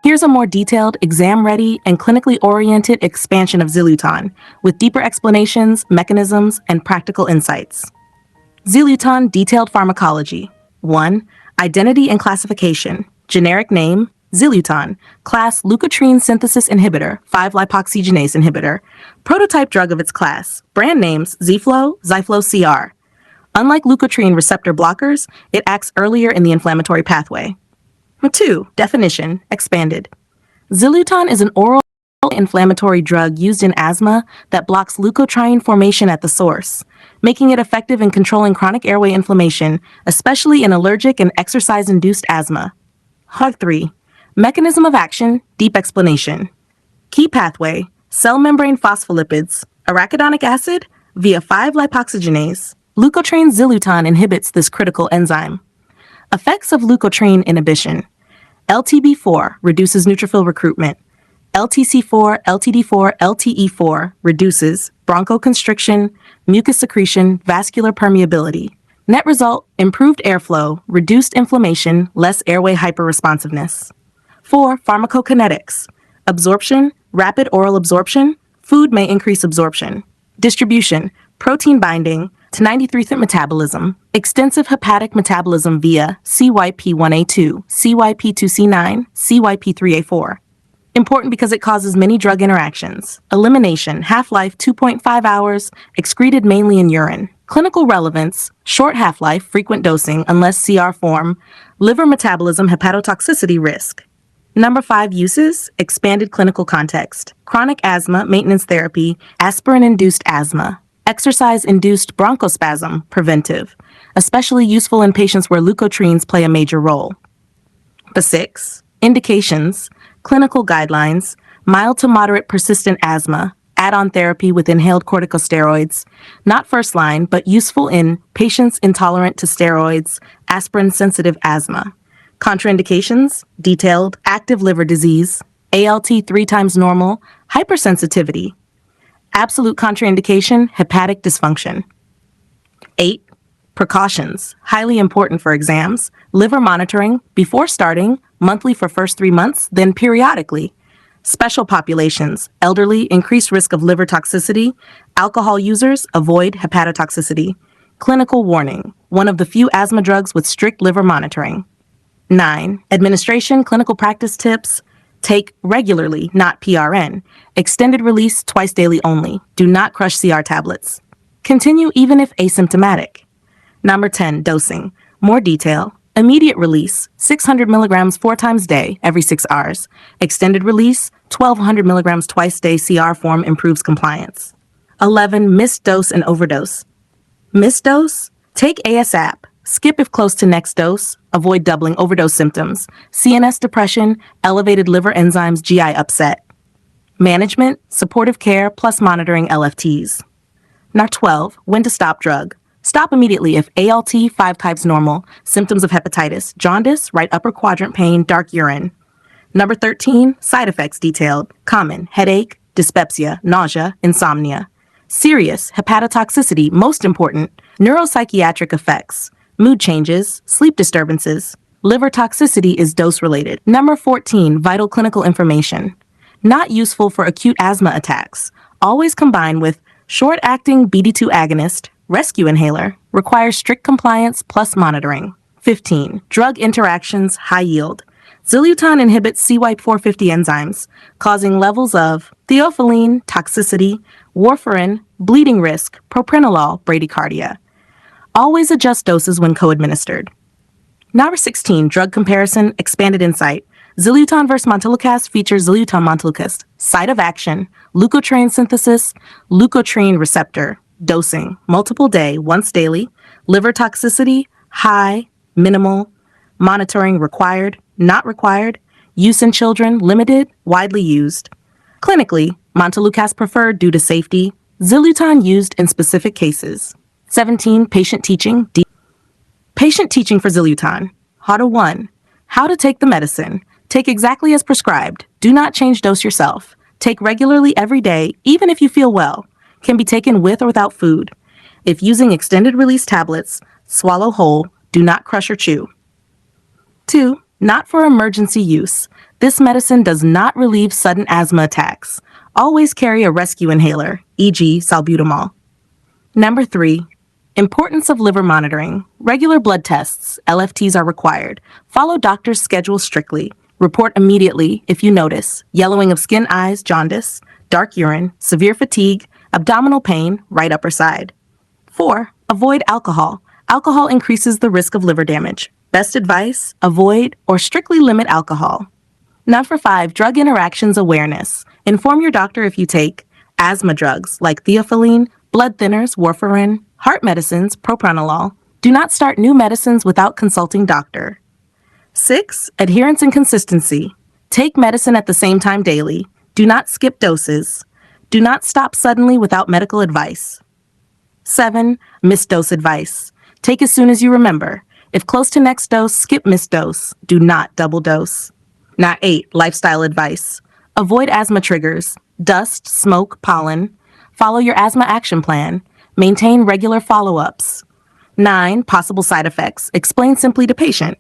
Here's a more detailed, exam-ready, and clinically oriented expansion of Zileuton, with deeper explanations, mechanisms, and practical insights. Zileuton Detailed Pharmacology. 1. Identity and classification. Generic name, Zileuton. Class, leukotriene synthesis inhibitor, 5-lipoxygenase inhibitor. Prototype drug of its class. Brand names, Zflo, Zyflo-CR. Unlike leukotriene receptor blockers, it acts earlier in the inflammatory pathway. 2. Definition, expanded. Zileuton is an oral inflammatory drug used in asthma that blocks leukotriene formation at the source, making it effective in controlling chronic airway inflammation, especially in allergic and exercise-induced asthma. 3. Mechanism of action, deep explanation. Key pathway, cell membrane phospholipids, arachidonic acid via 5-lipoxygenase. Leukotriene Zileuton inhibits this critical enzyme. Effects of leukotriene inhibition. LTB4 reduces neutrophil recruitment. LTC4, LTD4, LTE4 reduces bronchoconstriction, mucus secretion, vascular permeability. Net result, improved airflow, reduced inflammation, less airway hyperresponsiveness. 4. Pharmacokinetics. Absorption, rapid oral absorption. Food may increase absorption. Distribution, protein binding to 93% metabolism, extensive hepatic metabolism via CYP1A2, CYP2C9, CYP3A4. Important because it causes many drug interactions. Elimination, half-life 2.5 hours, excreted mainly in urine. Clinical relevance, short half-life, frequent dosing unless CR form, liver metabolism, hepatotoxicity risk. 5 uses, expanded clinical context. Chronic asthma, maintenance therapy, aspirin-induced asthma. Exercise-induced bronchospasm, preventive, especially useful in patients where leukotrienes play a major role. 6. Indications, clinical guidelines, mild to moderate persistent asthma, add-on therapy with inhaled corticosteroids, not first line, but useful in patients intolerant to steroids, aspirin-sensitive asthma. Contraindications, detailed, active liver disease, ALT 3 times normal, hypersensitivity. Absolute contraindication, hepatic dysfunction. 8. Precautions, highly important for exams. Liver monitoring, before starting, monthly for first 3 months, then periodically. Special populations, elderly, increased risk of liver toxicity. Alcohol users, avoid hepatotoxicity. Clinical warning, one of the few asthma drugs with strict liver monitoring. 9. Administration, clinical practice tips. Take regularly, not PRN. Extended release, twice daily only. Do not crush CR tablets. Continue even if asymptomatic. 10. Dosing. More detail. Immediate release, 600 milligrams 4 times day, every 6 hours. Extended release, 1200 milligrams twice day. CR form improves compliance. 11. Missed dose and overdose. Missed dose? Take ASAP. Skip if close to next dose. Avoid doubling overdose symptoms. CNS depression, elevated liver enzymes, GI upset. Management, supportive care plus monitoring LFTs. 12. When to stop drug. Stop immediately if ALT 5 times normal, symptoms of hepatitis, jaundice, right upper quadrant pain, dark urine. 13. Side effects detailed. Common, headache, dyspepsia, nausea, insomnia. Serious, hepatotoxicity, most important, neuropsychiatric effects. Mood changes, sleep disturbances. Liver toxicity is dose-related. 14. Vital clinical information. Not useful for acute asthma attacks. Always combine with short-acting BD2 agonist, rescue inhaler. Requires strict compliance plus monitoring. 15. Drug interactions, high yield. Zileuton inhibits CYP450 enzymes, causing levels of theophylline, toxicity, warfarin, bleeding risk, propranolol, bradycardia. Always adjust doses when co-administered. 16. Drug comparison, expanded insight. Zileuton versus montelukast features Zileuton montelukast. Site of action, leukotriene synthesis, leukotriene receptor. Dosing, multiple day, once daily. Liver toxicity, high, minimal. Monitoring, required, not required. Use in children, limited, widely used. Clinically, montelukast preferred due to safety. Zileuton used in specific cases. 17. Patient teaching. Patient teaching for Zileuton. How to 1. How to take the medicine. Take exactly as prescribed. Do not change dose yourself. Take regularly every day, even if you feel well. Can be taken with or without food. If using extended release tablets, swallow whole. Do not crush or chew. 2. Not for emergency use. This medicine does not relieve sudden asthma attacks. Always carry a rescue inhaler, e.g. salbutamol. Number 3. Importance of liver monitoring. Regular blood tests, LFTs, are required. Follow doctor's schedule strictly. Report immediately if you notice yellowing of skin, eyes, jaundice, dark urine, severe fatigue, abdominal pain, right upper side. 4. Avoid alcohol. Alcohol increases the risk of liver damage. Best advice, avoid or strictly limit alcohol. Number 5, drug interactions awareness. Inform your doctor if you take asthma drugs like theophylline, blood thinners, warfarin, heart medicines, propranolol. Do not start new medicines without consulting doctor. 6, adherence and consistency. Take medicine at the same time daily. Do not skip doses. Do not stop suddenly without medical advice. 7, missed dose advice. Take as soon as you remember. If close to next dose, skip missed dose. Do not double dose. Now 8, lifestyle advice. Avoid asthma triggers, dust, smoke, pollen. Follow your asthma action plan. Maintain regular follow-ups. 9, possible side effects. Explain simply to patient.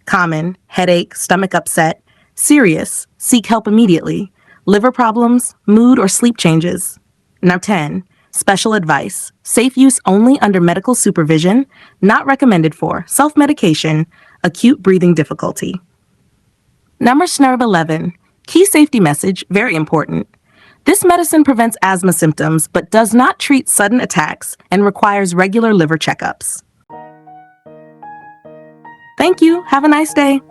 Common, headache, stomach upset. Serious, seek help immediately. Liver problems, mood or sleep changes. Now 10, special advice. Safe use only under medical supervision. Not recommended for self-medication, acute breathing difficulty. Number 11, key safety message, very important. This medicine prevents asthma symptoms but does not treat sudden attacks and requires regular liver checkups. Thank you. Have a nice day.